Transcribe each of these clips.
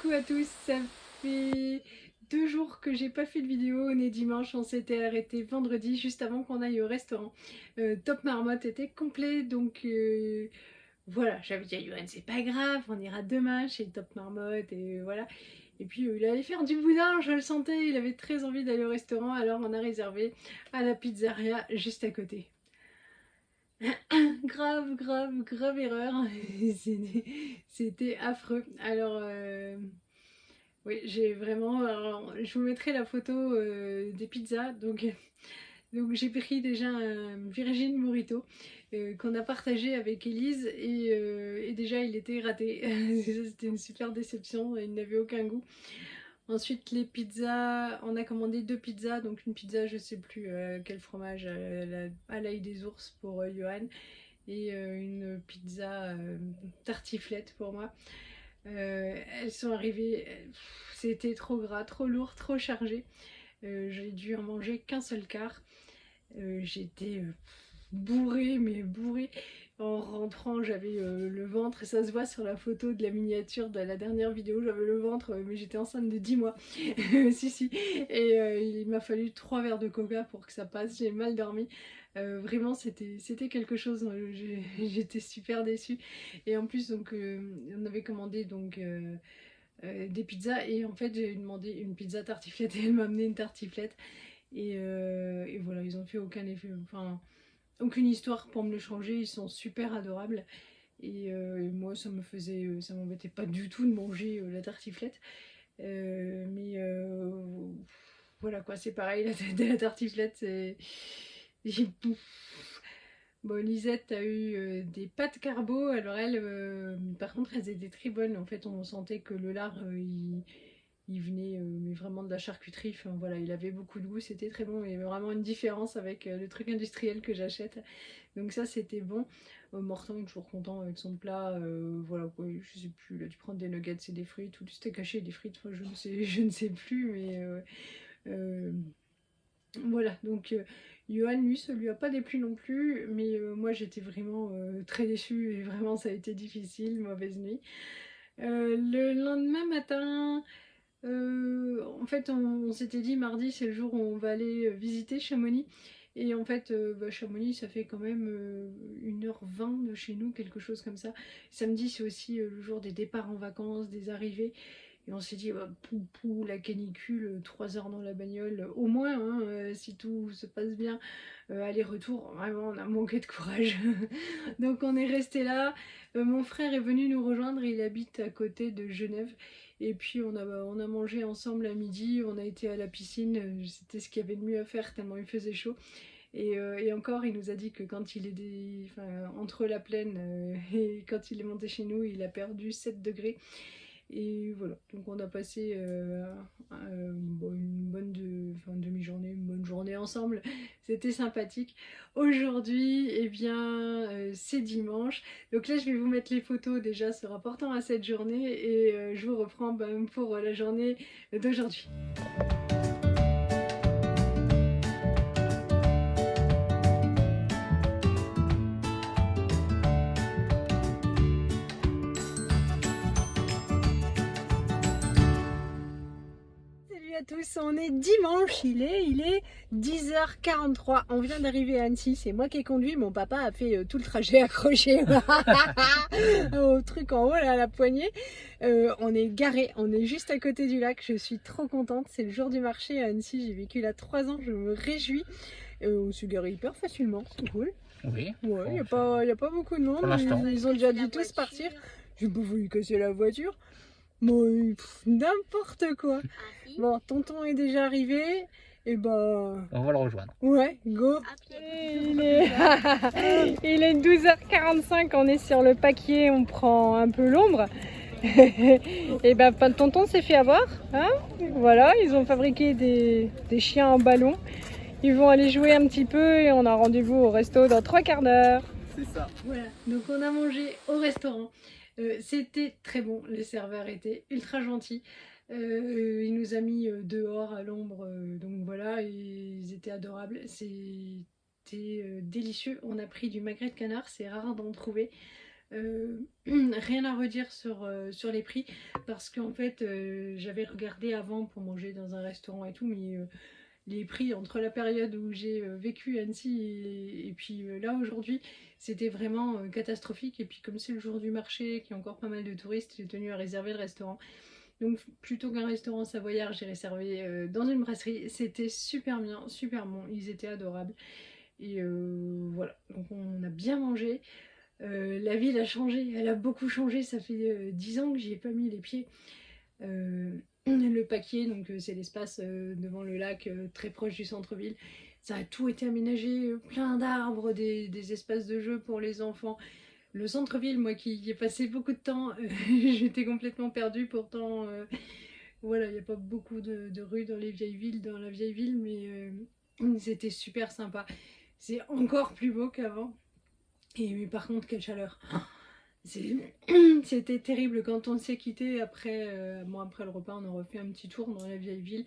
Coucou à tous, ça fait 2 jours que j'ai pas fait de vidéo, on est dimanche, on s'était arrêté vendredi juste avant qu'on aille au restaurant. Top Marmotte était complet donc voilà, j'avais dit à Yoann c'est pas grave, on ira demain chez Top Marmotte et voilà. Et puis il allait faire du boudin, je le sentais, il avait très envie d'aller au restaurant alors on a réservé à la pizzeria juste à côté. Grave erreur, c'était affreux. Alors oui, j'ai vraiment. Alors, je vous mettrai la photo des pizzas. Donc j'ai pris déjà un Virgin Morito qu'on a partagé avec Elise et déjà il était raté. C'était une super déception, il n'avait aucun goût. Ensuite les pizzas, on a commandé 2 pizzas, donc une pizza je sais plus quel fromage à l'ail des ours pour Johan et une pizza tartiflette pour moi. Elles sont arrivées, c'était trop gras, trop lourd, trop chargé. J'ai dû en manger qu'un seul quart. J'étais bourrée, mais bourrée. En rentrant, j'avais le ventre, et ça se voit sur la photo de la miniature de la dernière vidéo, j'avais le ventre, mais j'étais enceinte de 10 mois. Si. Et il m'a fallu 3 verres de coca pour que ça passe, j'ai mal dormi. Vraiment, c'était quelque chose, j'étais super déçue. Et en plus, donc, on avait commandé donc, des pizzas, et en fait, j'ai demandé une pizza tartiflette, et elle m'a amené une tartiflette. Et voilà, ils ont fait aucun effet, enfin aucune histoire pour me le changer, ils sont super adorables. Et moi ça m'embêtait pas du tout de manger la tartiflette. Mais voilà quoi, c'est pareil, la tartiflette, c'est. Bon, Lisette a eu des pâtes carbo, alors elle, par contre, elles étaient très bonnes. En fait, on sentait que le lard, il venait mais vraiment de la charcuterie. Enfin voilà, il avait beaucoup de goût, c'était très bon. Il y avait vraiment une différence avec le truc industriel que j'achète. Donc ça, c'était bon. Morton est toujours content avec son plat. Voilà quoi, je sais plus. Il a dû prendre des nuggets et des frites ou du steak haché et des frites. Enfin, je ne sais plus, mais euh, voilà, donc Johan, lui, ça lui a pas déplu non plus, mais moi j'étais vraiment très déçue et vraiment ça a été difficile, mauvaise nuit. Le lendemain matin, en fait, on s'était dit mardi c'est le jour où on va aller visiter Chamonix. Et en fait, Chamonix, ça fait quand même 1h20 de chez nous, quelque chose comme ça. Samedi, c'est aussi le jour des départs en vacances, des arrivées. Et on s'est dit, bah, la canicule, 3 heures dans la bagnole, au moins, hein, si tout se passe bien, aller-retour, vraiment, on a manqué de courage. Donc on est resté là. Mon frère est venu nous rejoindre, il habite à côté de Genève. Et puis on a mangé ensemble à midi, on a été à la piscine, c'était ce qu'il y avait de mieux à faire tellement il faisait chaud. Et encore, il nous a dit que quand il est enfin, entre la plaine et quand il est monté chez nous, il a perdu 7 degrés. Et voilà, donc on a passé une demi-journée, une bonne journée ensemble. C'était sympathique. Aujourd'hui, eh bien, c'est dimanche. Donc là, je vais vous mettre les photos déjà se rapportant à cette journée et je vous reprends pour la journée d'aujourd'hui. Salut à tous, on est dimanche, il est 10h43, on vient d'arriver à Annecy, c'est moi qui ai conduit, mon papa a fait tout le trajet accroché au truc en haut là, à la poignée. On est garé, on est juste à côté du lac, je suis trop contente, c'est le jour du marché à Annecy, j'ai vécu là 3 ans, je me réjouis. On se gare hyper facilement, c'est cool. Oui. Ouais, il n'y a pas beaucoup de monde, ils ont déjà dit tous partir, j'ai pas voulu casser la voiture. Bon, n'importe quoi. Bon, tonton est déjà arrivé. Et bah. On va le rejoindre. Ouais, go. Il est, il est 12h45, on est sur le paquier, on prend un peu l'ombre. Et bah, tonton s'est fait avoir. Hein, voilà, ils ont fabriqué des chiens en ballon. Ils vont aller jouer un petit peu et on a rendez-vous au resto dans 3 quarts d'heure. C'est ça. Voilà, donc on a mangé au restaurant. C'était très bon, les serveurs étaient ultra gentils. Il nous a mis dehors à l'ombre, donc voilà, ils étaient adorables. C'était délicieux. On a pris du magret de canard, c'est rare d'en trouver. Rien à redire sur les prix parce qu'en fait j'avais regardé avant pour manger dans un restaurant et tout, mais les prix entre la période où j'ai vécu à Annecy et puis là aujourd'hui c'était vraiment catastrophique. Et puis comme c'est le jour du marché, qu'il y a encore pas mal de touristes, j'ai tenu à réserver le restaurant. Donc plutôt qu'un restaurant savoyard, j'ai réservé dans une brasserie. C'était super bien, super bon, ils étaient adorables. Et voilà, donc on a bien mangé. La ville a changé, elle a beaucoup changé, ça fait 10 ans que j'y ai pas mis les pieds. Le Paquier, donc c'est l'espace devant le lac très proche du centre-ville. Ça a tout été aménagé, plein d'arbres, des espaces de jeu pour les enfants. Le centre-ville, moi qui y ai passé beaucoup de temps, j'étais complètement perdue. Pourtant, voilà, il n'y a pas beaucoup de rues dans la vieille ville, mais c'était super sympa. C'est encore plus beau qu'avant. Mais par contre, quelle chaleur! C'était terrible quand on s'est quitté après, après le repas, on a refait un petit tour dans la vieille ville.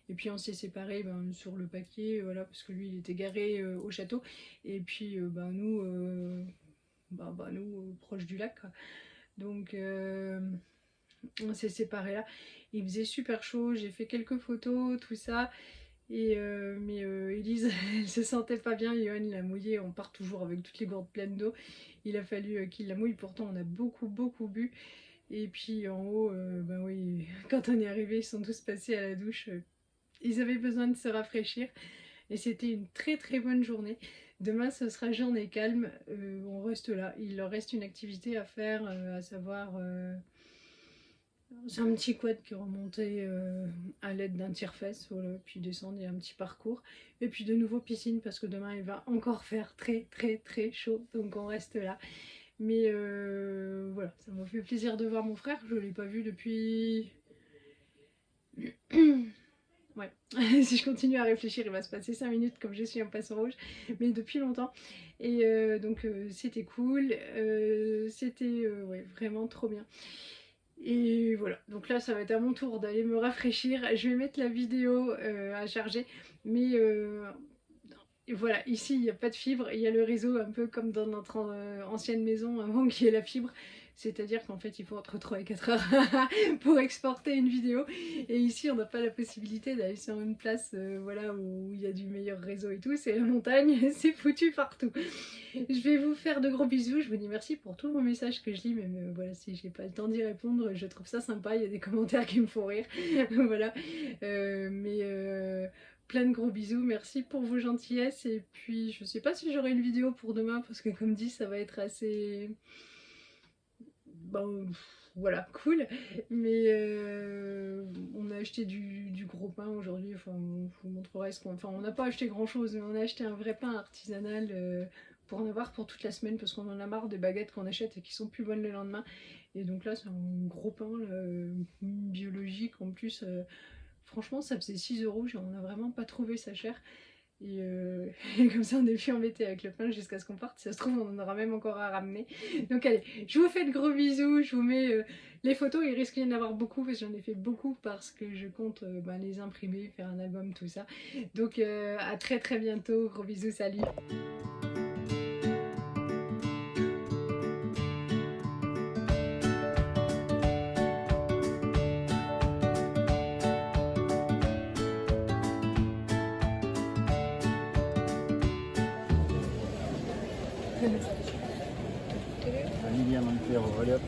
Et puis on s'est séparés sur le Paquier, voilà, parce que lui il était garé au château. Et puis nous, proche du lac, quoi. Donc on s'est séparés là. Il faisait super chaud, j'ai fait quelques photos, tout ça. Mais Elise, elle se sentait pas bien, Johan l'a mouillée, on part toujours avec toutes les gourdes pleines d'eau. Il a fallu qu'il la mouille, pourtant on a beaucoup bu. Et puis en haut, oui, quand on est arrivé, ils sont tous passés à la douche. Ils avaient besoin de se rafraîchir. Et c'était une très bonne journée. Demain ce sera journée calme, on reste là. Il leur reste une activité à faire, à savoir... c'est un petit quad qui est remonté à l'aide d'un tire-fesse, voilà, puis descendre, il y a un petit parcours. Et puis de nouveau piscine parce que demain il va encore faire très chaud, donc on reste là. Mais voilà, ça m'a fait plaisir de voir mon frère, je ne l'ai pas vu depuis... Ouais, si je continue à réfléchir, il va se passer 5 minutes comme je suis un poisson rouge, mais depuis longtemps. Et donc c'était cool, c'était ouais, vraiment trop bien. Et voilà, donc là ça va être à mon tour d'aller me rafraîchir. Je vais mettre la vidéo à charger, mais voilà, ici il n'y a pas de fibre, il y a le réseau un peu comme dans notre ancienne maison avant qu'il y ait la fibre. C'est-à-dire qu'en fait il faut entre 3 et 4 heures pour exporter une vidéo. Et ici on n'a pas la possibilité d'aller sur une place voilà, où il y a du meilleur réseau et tout. C'est la montagne, c'est foutu partout. Je vais vous faire de gros bisous, je vous dis merci pour tous vos messages que je lis. Même voilà, si j'ai pas le temps d'y répondre, je trouve ça sympa, il y a des commentaires qui me font rire. Voilà, plein de gros bisous, merci pour vos gentillesses. Et puis je sais pas si j'aurai une vidéo pour demain parce que comme dit ça va être assez... Bon, voilà, cool. Mais on a acheté du gros pain aujourd'hui, enfin je vous montrerai ce qu'on... Enfin on n'a pas acheté grand chose, mais on a acheté un vrai pain artisanal pour en avoir pour toute la semaine parce qu'on en a marre des baguettes qu'on achète et qui sont plus bonnes le lendemain. Et donc là c'est un gros pain là, biologique en plus. Franchement ça faisait 6 €, on a vraiment pas trouvé ça cher. Et comme ça on est plus embêté avec le pain jusqu'à ce qu'on parte. Si ça se trouve on en aura même encore à ramener. Donc allez, je vous fais de gros bisous, je vous mets les photos. Il risque d'y en avoir beaucoup parce que j'en ai fait beaucoup parce que je compte les imprimer, faire un album, tout ça. Donc à très bientôt, gros bisous, salut. Lilian Montero, olha.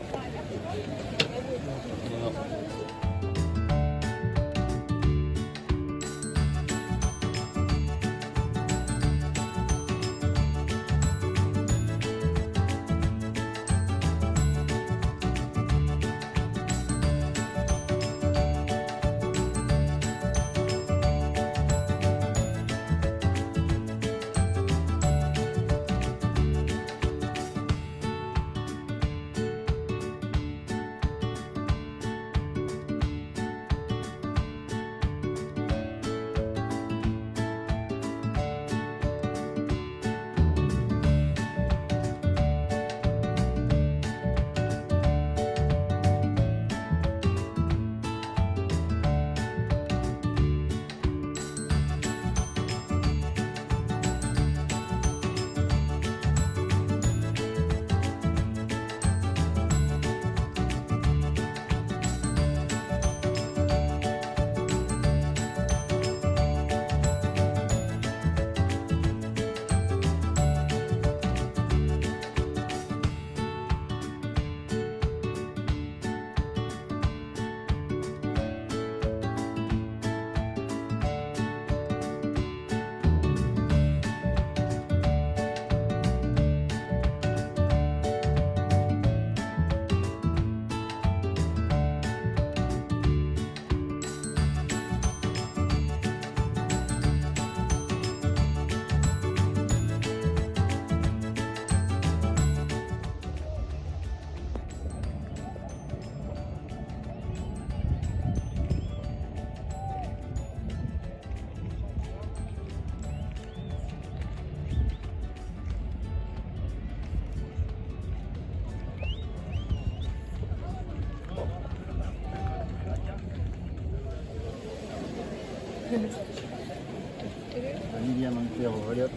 Vanilla Montero, allez hop.